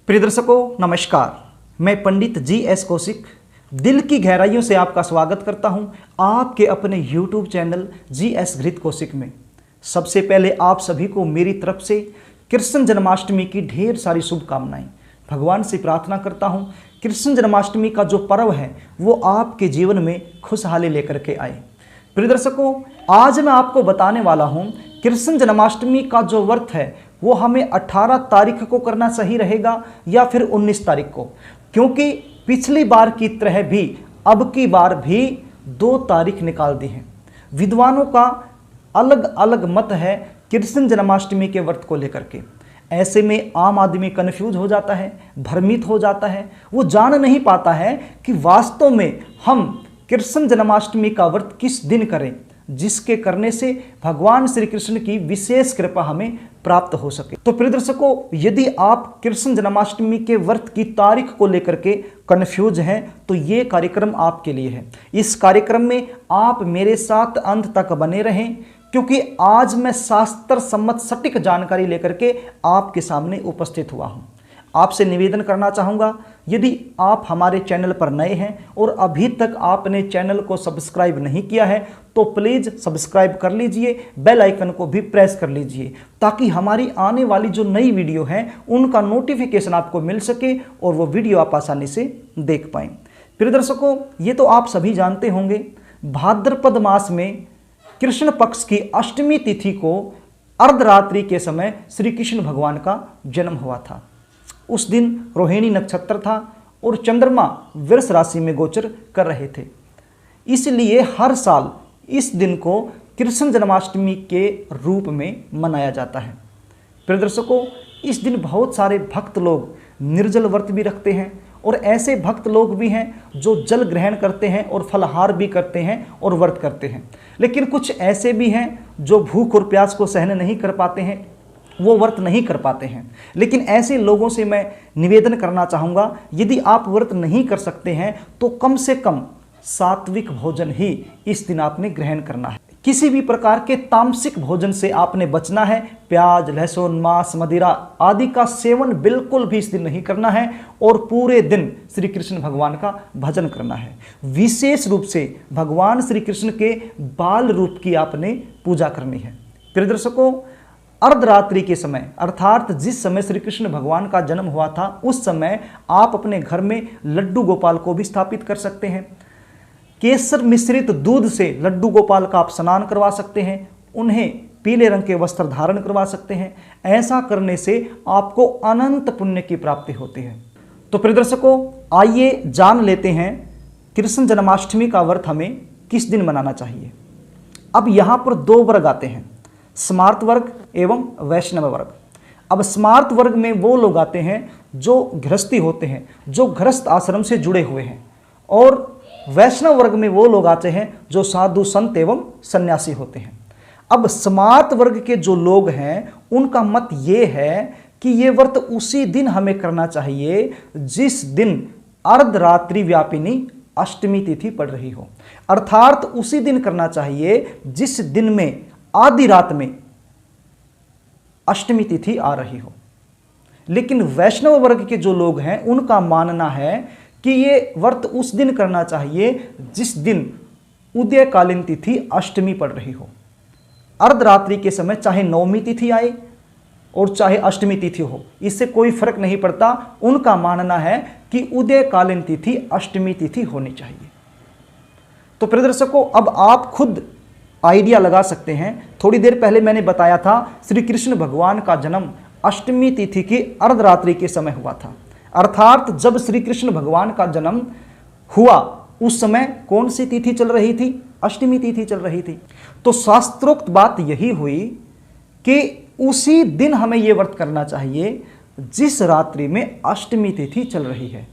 प्रिय दर्शकों नमस्कार, मैं पंडित जी.एस. कौशिक दिल की गहराइयों से आपका स्वागत करता हूं आपके अपने YouTube चैनल जी.एस. घृत कौशिक में। सबसे पहले आप सभी को मेरी तरफ से कृष्ण जन्माष्टमी की ढेर सारी शुभकामनाएं। भगवान से प्रार्थना करता हूं कृष्ण जन्माष्टमी का जो पर्व है वो आपके जीवन में खुशहाली लेकर के आए। प्रिय दर्शकों, आज मैं आपको बताने वाला हूं कृष्ण जन्माष्टमी का जो व्रत है वो हमें 18 तारीख को करना सही रहेगा या फिर 19 तारीख को, क्योंकि पिछली बार की तरह भी अब की बार भी 2 तारीख निकाल दी है। विद्वानों का अलग अलग मत है कृष्ण जन्माष्टमी के व्रत को लेकर के। ऐसे में आम आदमी कन्फ्यूज हो जाता है, भ्रमित हो जाता है, वो जान नहीं पाता है कि वास्तव में हम कृष्ण जन्माष्टमी का व्रत किस दिन करें, जिसके करने से भगवान श्री कृष्ण की विशेष कृपा हमें प्राप्त हो सके। तो प्रिय दर्शकों, यदि आप कृष्ण जन्माष्टमी के व्रत की तारीख को लेकर के कंफ्यूज हैं तो ये कार्यक्रम आपके लिए है। इस कार्यक्रम में आप मेरे साथ अंत तक बने रहें, क्योंकि आज मैं शास्त्र सम्मत सटीक जानकारी लेकर के आपके सामने उपस्थित हुआ हूं। आपसे निवेदन करना चाहूँगा, यदि आप हमारे चैनल पर नए हैं और अभी तक आपने चैनल को सब्सक्राइब नहीं किया है तो प्लीज़ सब्सक्राइब कर लीजिए, बेल आइकन को भी प्रेस कर लीजिए, ताकि हमारी आने वाली जो नई वीडियो हैं उनका नोटिफिकेशन आपको मिल सके और वो वीडियो आप आसानी से देख पाएँ। प्रिय दर्शकों, ये तो आप सभी जानते होंगे, भाद्रपद मास में कृष्ण पक्ष की अष्टमी तिथि को अर्धरात्रि के समय श्री कृष्ण भगवान का जन्म हुआ था। उस दिन रोहिणी नक्षत्र था और चंद्रमा वृष राशि में गोचर कर रहे थे। इसलिए हर साल इस दिन को कृष्ण जन्माष्टमी के रूप में मनाया जाता है। प्रिय दर्शकों, इस दिन बहुत सारे भक्त लोग निर्जल व्रत भी रखते हैं और ऐसे भक्त लोग भी हैं जो जल ग्रहण करते हैं और फलाहार भी करते हैं और व्रत करते हैं। लेकिन कुछ ऐसे भी हैं जो भूख और प्यास को सहन नहीं कर पाते हैं, वो व्रत नहीं कर पाते हैं। लेकिन ऐसे लोगों से मैं निवेदन करना चाहूँगा, यदि आप व्रत नहीं कर सकते हैं तो कम से कम सात्विक भोजन ही इस दिन आपने ग्रहण करना है। किसी भी प्रकार के तामसिक भोजन से आपने बचना है। प्याज, लहसुन, मांस, मदिरा आदि का सेवन बिल्कुल भी इस दिन नहीं करना है और पूरे दिन श्री कृष्ण भगवान का भजन करना है। विशेष रूप से भगवान श्री कृष्ण के बाल रूप की आपने पूजा करनी है। प्रिय दर्शकों, अर्धरात्रि के समय अर्थात जिस समय श्री कृष्ण भगवान का जन्म हुआ था उस समय आप अपने घर में लड्डू गोपाल को भी स्थापित कर सकते हैं। केसर मिश्रित दूध से लड्डू गोपाल का आप स्नान करवा सकते हैं, उन्हें पीले रंग के वस्त्र धारण करवा सकते हैं। ऐसा करने से आपको अनंत पुण्य की प्राप्ति होती है। तो प्रिय दर्शकों, आइए जान लेते हैं कृष्ण जन्माष्टमी का व्रत हमें किस दिन मनाना चाहिए। अब यहाँ पर 2 वर्ग आते हैं, स्मार्त वर्ग एवं वैष्णव वर्ग। अब स्मार्त वर्ग में वो लोग आते हैं जो गृहस्थी होते हैं, जो गृहस्थ आश्रम से जुड़े हुए हैं, और वैष्णव वर्ग में वो लोग आते हैं जो साधु संत एवं सन्यासी होते हैं। अब स्मार्त वर्ग के जो लोग हैं उनका मत ये है कि ये व्रत उसी दिन हमें करना चाहिए जिस दिन अर्धरात्रि व्यापिनी अष्टमी तिथि पड़ रही हो, अर्थात उसी दिन करना चाहिए जिस दिन में आधी रात में अष्टमी तिथि आ रही हो। लेकिन वैष्णव वर्ग के जो लोग हैं उनका मानना है कि ये व्रत उस दिन करना चाहिए जिस दिन उदयकालीन तिथि अष्टमी पड़ रही हो। अर्धरात्रि के समय चाहे नवमी तिथि आए और चाहे अष्टमी तिथि हो, इससे कोई फर्क नहीं पड़ता। उनका मानना है कि उदयकालीन तिथि अष्टमी तिथि होनी चाहिए। तो प्रिय दर्शकों, अब आप खुद आइडिया लगा सकते हैं। थोड़ी देर पहले मैंने बताया था श्री कृष्ण भगवान का जन्म अष्टमी तिथि की अर्धरात्रि के समय हुआ था, अर्थात जब श्री कृष्ण भगवान का जन्म हुआ उस समय कौन सी तिथि चल रही थी? अष्टमी तिथि चल रही थी। तो शास्त्रोक्त बात यही हुई कि उसी दिन हमें यह व्रत करना चाहिए जिस रात्रि में अष्टमी तिथि चल रही है,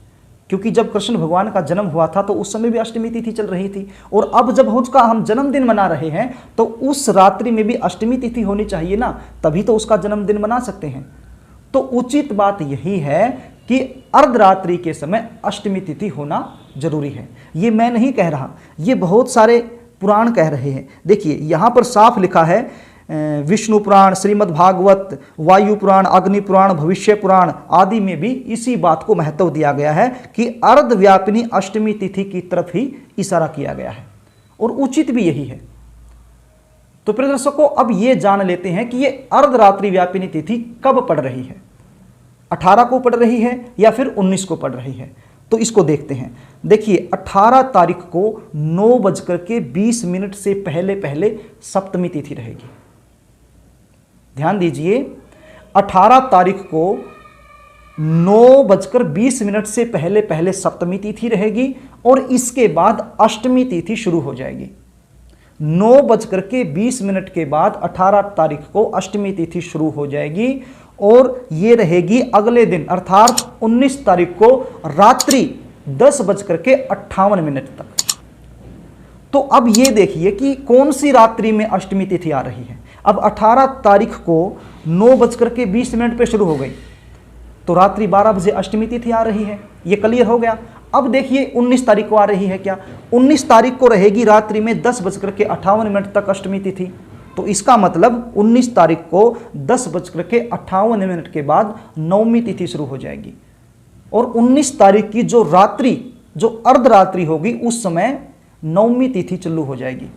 क्योंकि जब कृष्ण भगवान का जन्म हुआ था तो उस समय भी अष्टमी तिथि चल रही थी, और अब जब उसका हम जन्मदिन मना रहे हैं तो उस रात्रि में भी अष्टमी तिथि होनी चाहिए ना, तभी तो उसका जन्मदिन मना सकते हैं। तो उचित बात यही है कि अर्धरात्रि के समय अष्टमी तिथि होना जरूरी है। ये मैं नहीं कह रहा, ये बहुत सारे पुराण कह रहे हैं। देखिए यहाँ पर साफ लिखा है, विष्णु पुराण, श्रीमद् भागवत, वायु पुराण, अग्नि पुराण, भविष्य पुराण आदि में भी इसी बात को महत्व दिया गया है कि अर्धव्यापिनी अष्टमी तिथि की तरफ ही इशारा किया गया है और उचित भी यही है। तो प्रिय दर्शकों, अब ये जान लेते हैं कि ये अर्धरात्रि व्यापिनी तिथि कब पड़ रही है, 18 को पड़ रही है या फिर 19 को पड़ रही है। तो इसको देखते हैं। देखिए 18 तारीख को 9:20 से पहले पहले सप्तमी तिथि रहेगी। ध्यान दीजिए, 18 तारीख को 9:20 से पहले पहले सप्तमी तिथि रहेगी और इसके बाद अष्टमी तिथि शुरू हो जाएगी। 9:20 के बाद 18 तारीख को अष्टमी तिथि शुरू हो जाएगी और ये रहेगी अगले दिन अर्थात 19 तारीख को रात्रि 10:58 तक। तो अब ये देखिए कि कौन सी रात्रि में अष्टमी तिथि आ रही है। अब 18 तारीख को 9:20 पे शुरू हो गई तो रात्रि 12 बजे अष्टमी तिथि आ रही है, ये क्लियर हो गया। अब देखिए 19 तारीख को आ रही है क्या, 19 तारीख को रहेगी रात्रि में 10:58 तक अष्टमी तिथि। तो इसका मतलब 19 तारीख को 10:58 के बाद नवमी तिथि शुरू हो जाएगी और 19 तारीख की जो रात्रि, जो अर्धरात्रि होगी, उस समय नवमी तिथि चालू हो जाएगी।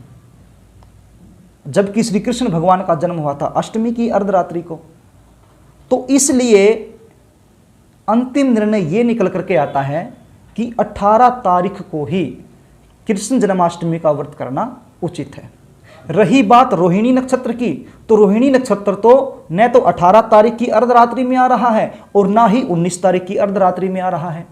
जबकि श्री कृष्ण भगवान का जन्म हुआ था अष्टमी की अर्धरात्रि को। तो इसलिए अंतिम निर्णय ये निकल करके आता है कि 18 तारीख को ही कृष्ण जन्माष्टमी का व्रत करना उचित है। रही बात रोहिणी नक्षत्र की, तो रोहिणी नक्षत्र तो न तो 18 तारीख की अर्धरात्रि में आ रहा है और ना ही 19 तारीख की अर्धरात्रि में आ रहा है।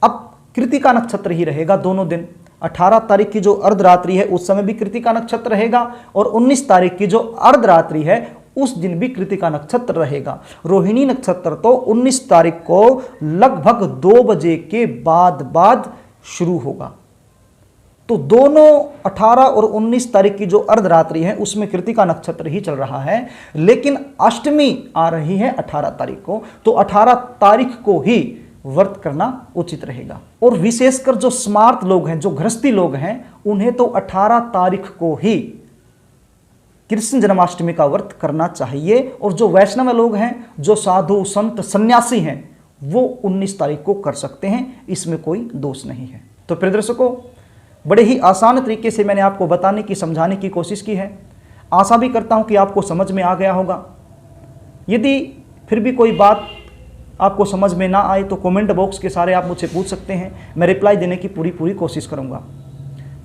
अब कृतिका नक्षत्र ही रहेगा दोनों दिन। 18 तारीख की जो अर्धरात्रि है उस समय भी कृतिका नक्षत्र रहेगा और 19 तारीख की जो अर्धरात्रि है उस दिन भी कृतिका नक्षत्र रहेगा। रोहिणी नक्षत्र तो 19 तारीख को लगभग 2 बजे के बाद शुरू होगा। तो दोनों 18 और 19 तारीख की जो अर्धरात्रि है उसमें कृतिका नक्षत्र ही चल रहा है, लेकिन अष्टमी आ रही है 18 तारीख को। तो 18 तारीख को ही व्रत करना उचित रहेगा। और विशेषकर जो स्मार्ट लोग हैं, जो गृहस्थी लोग हैं, उन्हें तो 18 तारीख को ही कृष्ण जन्माष्टमी का व्रत करना चाहिए। और जो वैष्णव लोग हैं, जो साधु संत सन्यासी हैं, वो 19 तारीख को कर सकते हैं, इसमें कोई दोष नहीं है। तो प्रिय दर्शकों, बड़े ही आसान तरीके से मैंने आपको बताने की, समझाने की कोशिश की है। आशा भी करता हूं कि आपको समझ में आ गया होगा। यदि फिर भी कोई बात आपको समझ में ना आए तो कमेंट बॉक्स के सारे आप मुझसे पूछ सकते हैं, मैं रिप्लाई देने की पूरी कोशिश करूंगा।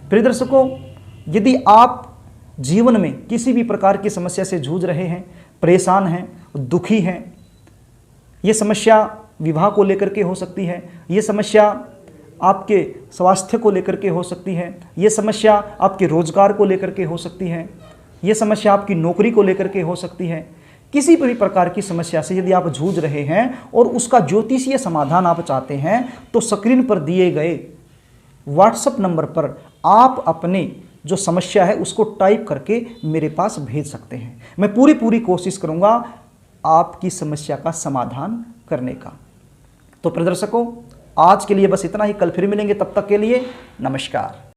प्रिय दर्शकों, यदि आप जीवन में किसी भी प्रकार की समस्या से जूझ रहे हैं, परेशान हैं, दुखी हैं, ये समस्या विवाह को लेकर के हो सकती है, ये समस्या आपके स्वास्थ्य को लेकर के हो सकती है, ये समस्या आपके रोजगार को लेकर के हो सकती है, ये समस्या आपकी नौकरी को लेकर के हो सकती है। किसी भी प्रकार की समस्या से यदि आप जूझ रहे हैं और उसका ज्योतिषीय समाधान आप चाहते हैं तो स्क्रीन पर दिए गए व्हाट्सएप नंबर पर आप अपने जो समस्या है उसको टाइप करके मेरे पास भेज सकते हैं। मैं पूरी कोशिश करूंगा आपकी समस्या का समाधान करने का। तो प्रिय दर्शकों, आज के लिए बस इतना ही। कल फिर मिलेंगे, तब तक के लिए नमस्कार।